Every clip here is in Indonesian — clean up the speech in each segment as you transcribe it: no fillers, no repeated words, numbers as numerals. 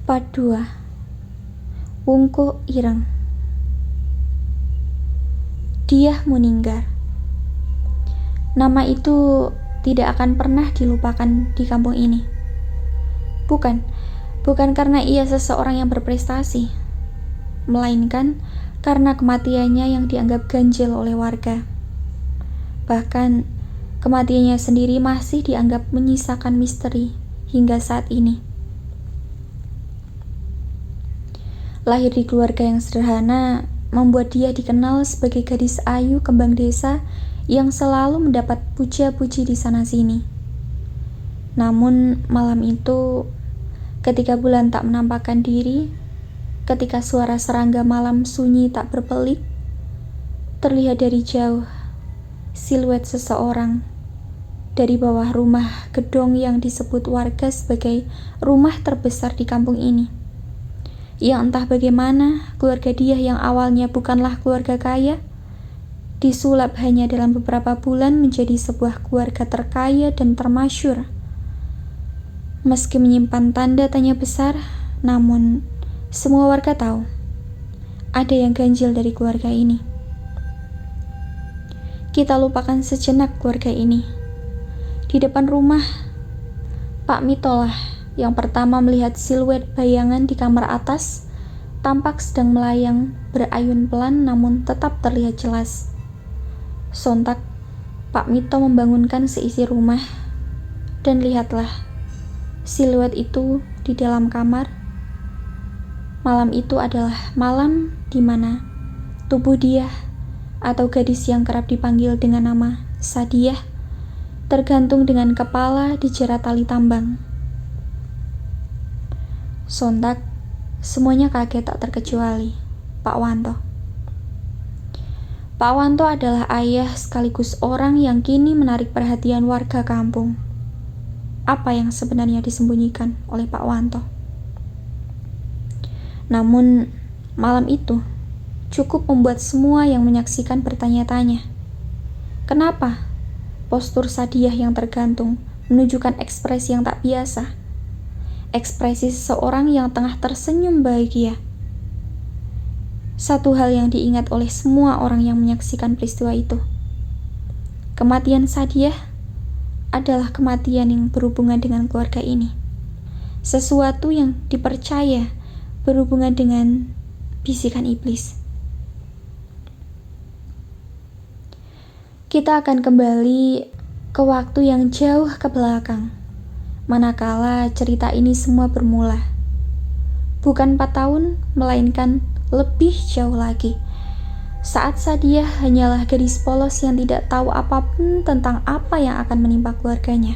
Part 2. Wungkuk Ireng. Diah Muninggar. Nama itu tidak akan pernah dilupakan di kampung ini. Bukan karena ia seseorang yang berprestasi, melainkan karena kematiannya yang dianggap ganjil oleh warga. Bahkan, kematiannya sendiri masih dianggap menyisakan misteri hingga saat ini. Lahir di keluarga yang sederhana membuat dia dikenal sebagai gadis ayu kembang desa yang selalu mendapat puja-puji di sana-sini. Namun malam itu, ketika bulan tak menampakkan diri, ketika suara serangga malam sunyi tak berpelit, terlihat dari jauh siluet seseorang dari bawah rumah gedong yang disebut warga sebagai rumah terbesar di kampung ini. Yang entah bagaimana keluarga Diah yang awalnya bukanlah keluarga kaya, disulap hanya dalam beberapa bulan menjadi sebuah keluarga terkaya dan termasyhur. Meski menyimpan tanda tanya besar, namun semua warga tahu ada yang ganjil dari keluarga ini. Kita lupakan sejenak keluarga ini. Di depan rumah, Pak Mitolah yang pertama melihat siluet bayangan di kamar atas, tampak sedang melayang berayun pelan namun tetap terlihat jelas. Sontak, Pak Mito membangunkan seisi rumah, dan lihatlah, siluet itu di dalam kamar. Malam itu adalah malam di mana tubuh Diah, atau gadis yang kerap dipanggil dengan nama Sadiah, tergantung dengan kepala dijerat tali tambang. Sontak, semuanya kaget tak terkecuali Pak Wanto. Pak Wanto adalah ayah sekaligus orang yang kini menarik perhatian warga kampung. Apa yang sebenarnya disembunyikan oleh Pak Wanto? Namun, malam itu cukup membuat semua yang menyaksikan bertanya-tanya. Kenapa postur Sadiah yang tergantung menunjukkan ekspresi yang tak biasa? Ekspresi seseorang yang tengah tersenyum bahagia. Satu hal yang diingat oleh semua orang yang menyaksikan peristiwa itu. Kematian Sadiah adalah kematian yang berhubungan dengan keluarga ini. Sesuatu yang dipercaya berhubungan dengan bisikan iblis. Kita akan kembali ke waktu yang jauh ke belakang. Manakala cerita ini semua bermula. Bukan 4 tahun, melainkan lebih jauh lagi. Saat Sadiah hanyalah gadis polos yang tidak tahu apapun tentang apa yang akan menimpa keluarganya.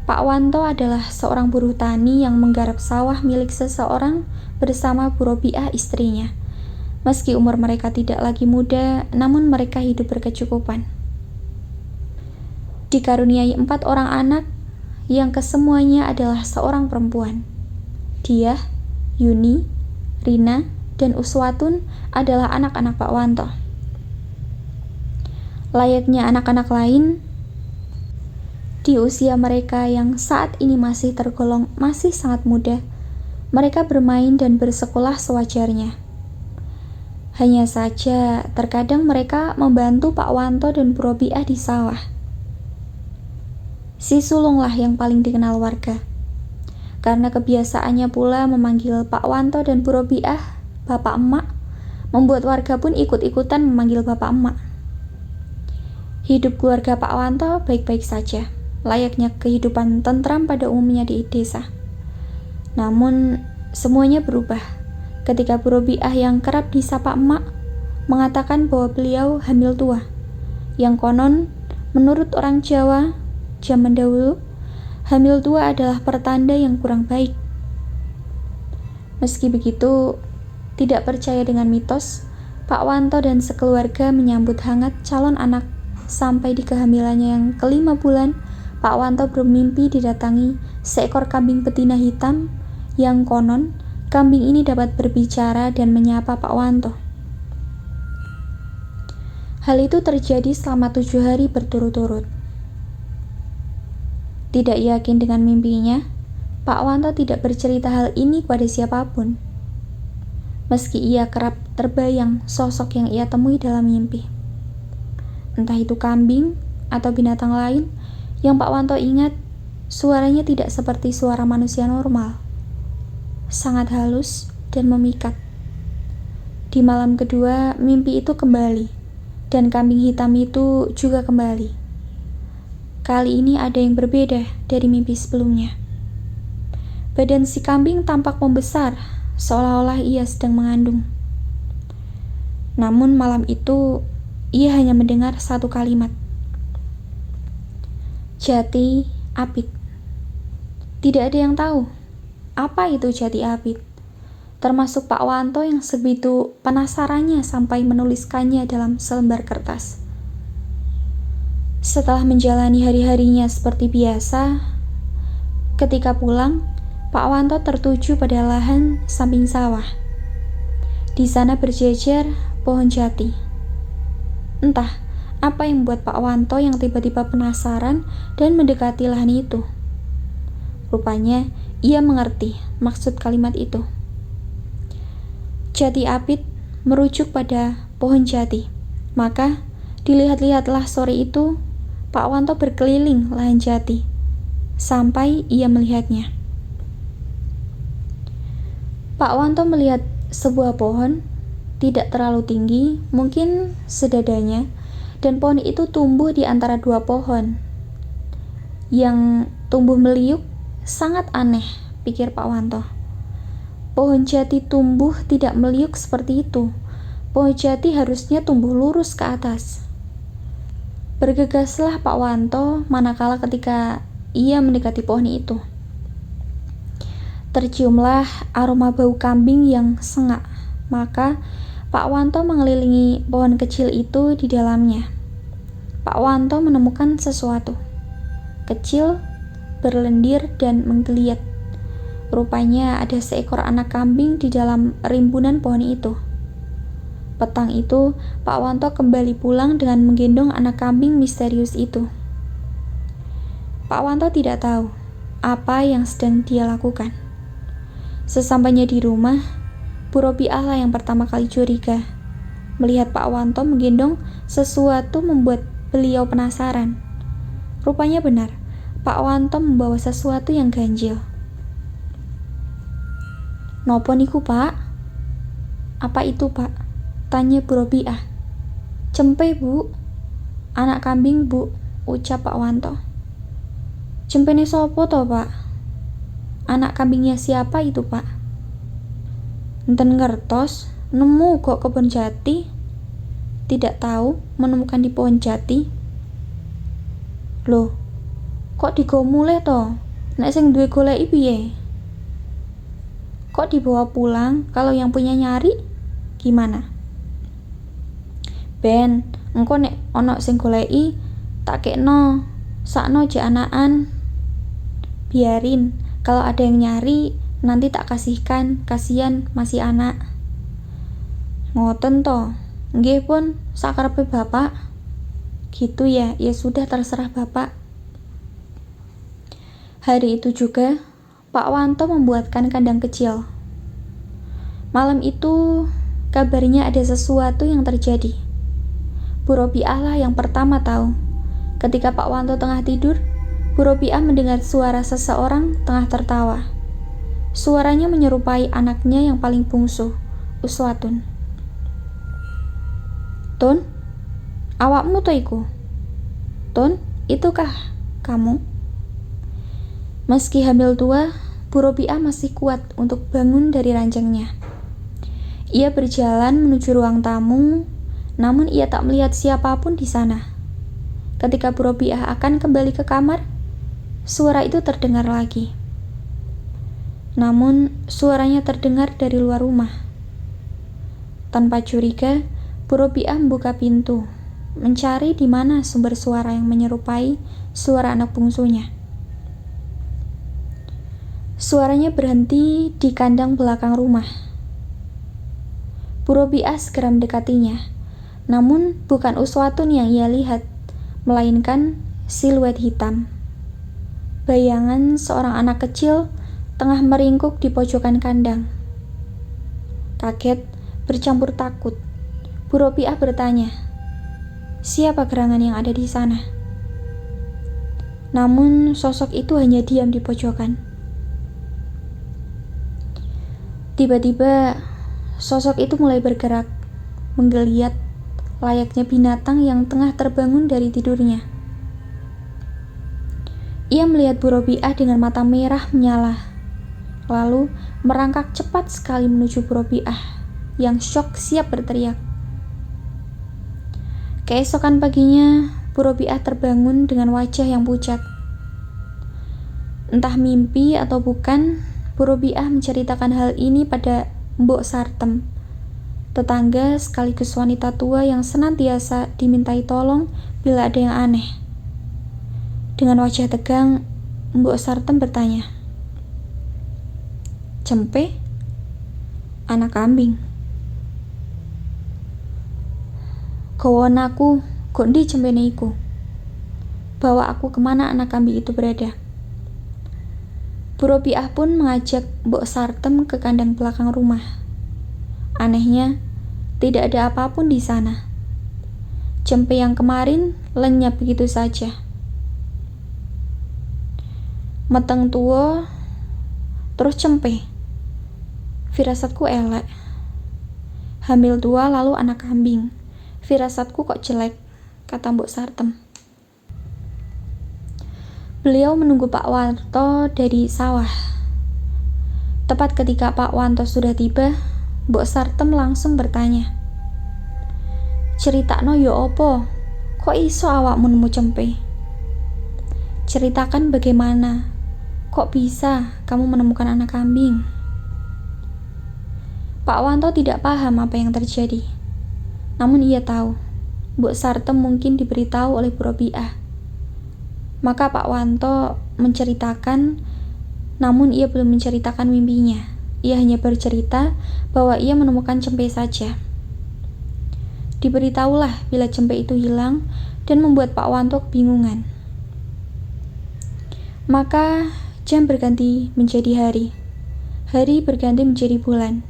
Pak Wanto adalah seorang buruh tani yang menggarap sawah milik seseorang bersama Bu Robiah istrinya. Meski umur mereka tidak lagi muda, namun mereka hidup berkecukupan. Dikaruniai 4 orang anak, yang kesemuanya adalah seorang perempuan. Diah, Yuni, Rina, dan Uswatun adalah anak-anak Pak Wanto. Layaknya anak-anak lain, di usia mereka yang saat ini masih tergolong masih sangat muda, mereka bermain dan bersekolah sewajarnya. Hanya saja, terkadang mereka membantu Pak Wanto dan Bu Robiah di sawah. Si sulunglah yang paling dikenal warga. Karena kebiasaannya pula memanggil Pak Wanto dan Bu Robiah Bapak Emak, membuat warga pun ikut-ikutan memanggil Bapak Emak. Hidup keluarga Pak Wanto baik-baik saja, layaknya kehidupan tentram pada umumnya di desa. Namun, semuanya berubah ketika Bu Robiah yang kerap disapa Emak mengatakan bahwa beliau hamil tua, yang konon menurut orang Jawa zaman dahulu, hamil tua adalah pertanda yang kurang baik. Meski begitu, tidak percaya dengan mitos, Pak Wanto dan sekeluarga menyambut hangat calon anak sampai di kehamilannya yang ke-5 bulan. Pak Wanto bermimpi didatangi seekor kambing betina hitam yang konon kambing ini dapat berbicara dan menyapa Pak Wanto. Hal itu terjadi selama 7 hari berturut-turut. Tidak yakin dengan mimpinya, Pak Wanto tidak bercerita hal ini kepada siapapun, meski ia kerap terbayang sosok yang ia temui dalam mimpi. Entah itu kambing atau binatang lain, yang Pak Wanto ingat, suaranya tidak seperti suara manusia normal. Sangat halus dan memikat. Di malam kedua, mimpi itu kembali, dan kambing hitam itu juga kembali. Kali ini ada yang berbeda dari mimpi sebelumnya. Badan si kambing tampak membesar, seolah-olah ia sedang mengandung. Namun malam itu, ia hanya mendengar satu kalimat. Jati Apit. Tidak ada yang tahu apa itu Jati Apit, termasuk Pak Wanto yang sebegitu penasarannya sampai menuliskannya dalam selembar kertas. Setelah menjalani hari-harinya seperti biasa, ketika pulang, Pak Wanto tertuju pada lahan samping sawah. Di sana berjejer pohon jati. Entah apa yang membuat Pak Wanto yang tiba-tiba penasaran dan mendekati lahan itu. Rupanya ia mengerti maksud kalimat itu. Jati Apit merujuk pada pohon jati. Maka dilihat-lihatlah sore itu Pak Wanto berkeliling lahan jati sampai ia melihatnya. Pak Wanto melihat sebuah pohon, tidak terlalu tinggi, mungkin sedadanya, dan pohon itu tumbuh di antara dua pohon. Yang tumbuh meliuk sangat aneh, pikir Pak Wanto. Pohon jati tumbuh tidak meliuk seperti itu. Pohon jati harusnya tumbuh lurus ke atas. Bergegaslah Pak Wanto manakala ketika ia mendekati pohon itu. Terciumlah aroma bau kambing yang sengak, maka Pak Wanto mengelilingi pohon kecil itu di dalamnya. Pak Wanto menemukan sesuatu. Kecil, berlendir, dan menggeliat. Rupanya ada seekor anak kambing di dalam rimbunan pohon itu. Petang itu, Pak Wanto kembali pulang dengan menggendong anak kambing misterius itu. Pak Wanto tidak tahu apa yang sedang dia lakukan. Sesampainya di rumah, Bu Robiah lah yang pertama kali curiga. Melihat Pak Wanto menggendong sesuatu membuat beliau penasaran. Rupanya benar, Pak Wanto membawa sesuatu yang ganjil. Nopo niku, Pak? Apa itu, Pak? Tanya Bu Robiah. Cempe, Bu. Anak kambing, Bu, ucap Pak Wanto. Cempene sopo toh, Pak? Anak kambingnya siapa itu, Pak? Enten ngertos, nemu kok kebun jati. Tidak tahu menemukan di pohon jati. Loh, kok digomule toh? Nek sing duwe goleki piye? Kok dibawa pulang kalau yang punya nyari? Gimana? Ben, engko nek ono sing goleki tak kekno, sakno je anakan. Biarin, kalau ada yang nyari nanti tak kasihkan, kasihan masih anak. Ngoten toh, nggih pun sakarepe Bapak. Gitu ya, ya sudah terserah Bapak. Hari itu juga Pak Wanto membuatkan kandang kecil. Malam itu kabarnya ada sesuatu yang terjadi. Bu Robiah lah yang pertama tahu. Ketika Pak Wanto tengah tidur, Bu Robiah mendengar suara seseorang tengah tertawa. Suaranya menyerupai anaknya yang paling bungsu, Uswatun. Tun, awakmu to iku? Tun, itukah kamu? Meski hamil tua, Bu Robiah masih kuat untuk bangun dari ranjangnya. Ia berjalan menuju ruang tamu, namun ia tak melihat siapapun di sana. Ketika Bu Robiah akan kembali ke kamar, suara itu terdengar lagi. Namun, suaranya terdengar dari luar rumah. Tanpa curiga, Bu Robiah membuka pintu, mencari di mana sumber suara yang menyerupai suara anak bungsunya. Suaranya berhenti di kandang belakang rumah. Bu Robiah segera mendekatinya, namun bukan Uswatun yang ia lihat, melainkan siluet hitam. Bayangan seorang anak kecil tengah meringkuk di pojokan kandang. Kaget, bercampur takut, Bu Robiah bertanya, "Siapa gerangan yang ada di sana?" Namun sosok itu hanya diam di pojokan. Tiba-tiba sosok itu mulai bergerak, menggeliat layaknya binatang yang tengah terbangun dari tidurnya. Ia melihat Bu Robiah dengan mata merah menyala, lalu merangkak cepat sekali menuju Bu Robiah yang syok siap berteriak. Keesokan paginya, Bu Robiah terbangun dengan wajah yang pucat. Entah mimpi atau bukan, Bu Robiah menceritakan hal ini pada Mbok Sartem, tetangga sekaligus wanita tua yang senantiasa dimintai tolong bila ada yang aneh. Dengan wajah tegang, Mbok Sartem bertanya, "Cempe? Anak kambing. Gowon aku, kok ndi cempene iku? Bawa aku kemana anak kambing itu berada?" Bu Robiah pun mengajak Mbok Sartem ke kandang belakang rumah. Anehnya, tidak ada apapun di sana. Cempe yang kemarin lenyap begitu saja. Meteng tua, terus cempe. Firasatku elek. Hamil tua lalu anak kambing. Firasatku kok jelek, kata Mbok Sartem. Beliau menunggu Pak Wanto dari sawah. Tepat ketika Pak Wanto sudah tiba, Mbok Sartem langsung bertanya, "Ceritakno yo opo? Kok iso awakmu nemu cempe? Ceritakan bagaimana? Kok bisa kamu menemukan anak kambing?" Pak Wanto tidak paham apa yang terjadi. Namun ia tahu, Mbok Sartem mungkin diberitahu oleh Bu Robiah. Maka Pak Wanto menceritakan, namun ia belum menceritakan mimpinya. Ia hanya bercerita bahwa ia menemukan cempe saja. Diberitahulah bila cempe itu hilang dan membuat Pak Wanto kebingungan. Maka jam berganti menjadi hari. Hari berganti menjadi bulan.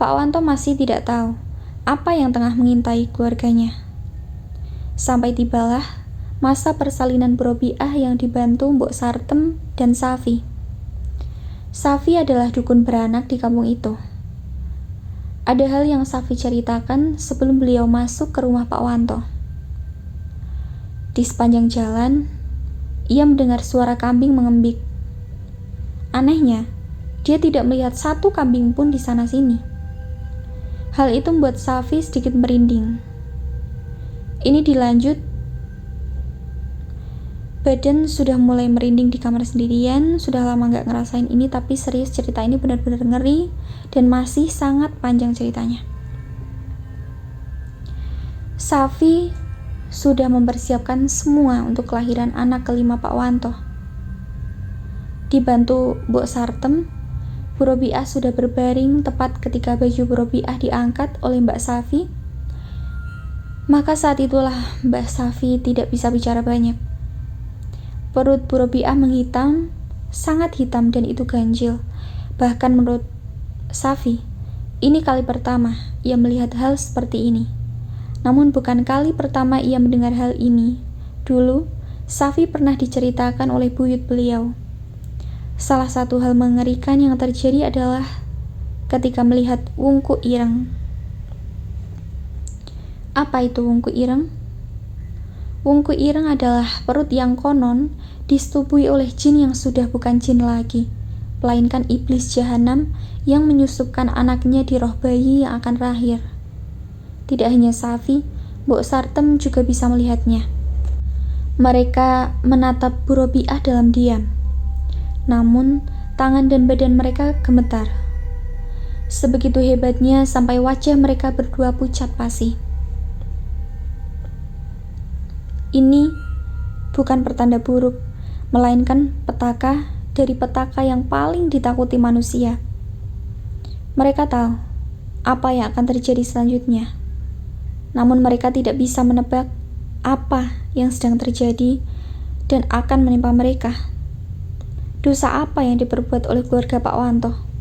Pak Wanto masih tidak tahu apa yang tengah mengintai keluarganya. Sampai tibalah masa persalinan Bu Robiah yang dibantu Mbok Sartem dan Safi. Safi adalah dukun beranak di kampung itu. Ada hal yang Safi ceritakan sebelum beliau masuk ke rumah Pak Wanto. Di sepanjang jalan, ia mendengar suara kambing mengembik. Anehnya, dia tidak melihat satu kambing pun di sana-sini. Hal itu membuat Safi sedikit merinding. Ini dilanjut, badan sudah mulai merinding di kamar sendirian, sudah lama gak ngerasain ini, tapi serius cerita ini benar-benar ngeri dan masih sangat panjang ceritanya. Safi sudah mempersiapkan semua untuk kelahiran anak kelima Pak Wanto. Dibantu Mbok Sartem, Bu Robiah sudah berbaring tepat ketika baju Bu Robiah diangkat oleh Mbak Safi. Maka saat itulah Mbak Safi tidak bisa bicara banyak. Perut Bu Robiah menghitam, sangat hitam dan itu ganjil. Bahkan menurut Safi, ini kali pertama ia melihat hal seperti ini. Namun bukan kali pertama ia mendengar hal ini. Dulu, Safi pernah diceritakan oleh buyut beliau. Salah satu hal mengerikan yang terjadi adalah ketika melihat wungku ireng. Apa itu wungku ireng? Wungku ireng adalah perut yang konon disetubui oleh jin yang sudah bukan jin lagi, melainkan iblis jahanam yang menyusupkan anaknya di roh bayi yang akan lahir. Tidak hanya Safi, Mbok Sartem juga bisa melihatnya. Mereka menatap Bu Robiah dalam diam. Namun, tangan dan badan mereka gemetar. Sebegitu hebatnya sampai wajah mereka berdua pucat pasi. Ini bukan pertanda buruk, melainkan petaka dari petaka yang paling ditakuti manusia. Mereka tahu apa yang akan terjadi selanjutnya. Namun mereka tidak bisa menebak apa yang sedang terjadi dan akan menimpa mereka. Dosa apa yang diperbuat oleh keluarga Pak Wanto?